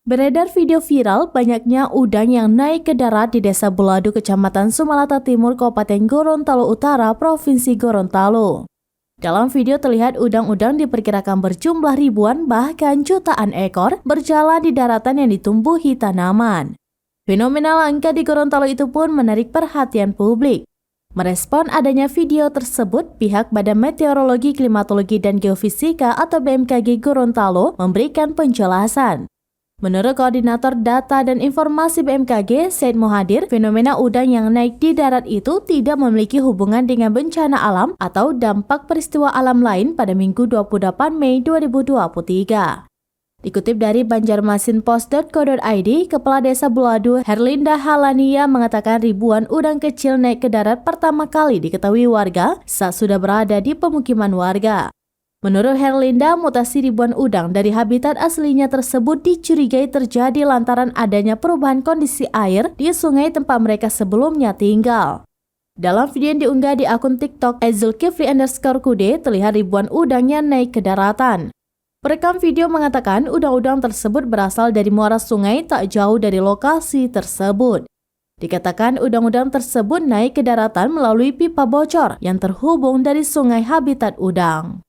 Beredar video viral banyaknya udang yang naik ke darat di Desa Buladu, Kecamatan Sumalata Timur, Kabupaten Gorontalo Utara, Provinsi Gorontalo. Dalam video terlihat udang-udang diperkirakan berjumlah ribuan bahkan jutaan ekor berjalan di daratan yang ditumbuhi tanaman. Fenomena langka di Gorontalo itu pun menarik perhatian publik. Merespon adanya video tersebut, pihak Badan Meteorologi, Klimatologi, dan Geofisika atau BMKG Gorontalo memberikan penjelasan. Menurut Koordinator Data dan Informasi BMKG, Said Mohadir, fenomena udang yang naik di darat itu tidak memiliki hubungan dengan bencana alam atau dampak peristiwa alam lain pada Minggu 28 Mei 2023. Dikutip dari banjarmasinpost.co.id, Kepala Desa Buladu, Herlinda Halania, mengatakan ribuan udang kecil naik ke darat pertama kali diketahui warga saat sudah berada di pemukiman warga. Menurut Herlinda, mutasi ribuan udang dari habitat aslinya tersebut dicurigai terjadi lantaran adanya perubahan kondisi air di sungai tempat mereka sebelumnya tinggal. Dalam video yang diunggah di akun TikTok @zulkifli_kude, terlihat ribuan udang yang naik ke daratan. Perekam video mengatakan udang-udang tersebut berasal dari muara sungai tak jauh dari lokasi tersebut. Dikatakan udang-udang tersebut naik ke daratan melalui pipa bocor yang terhubung dari sungai habitat udang.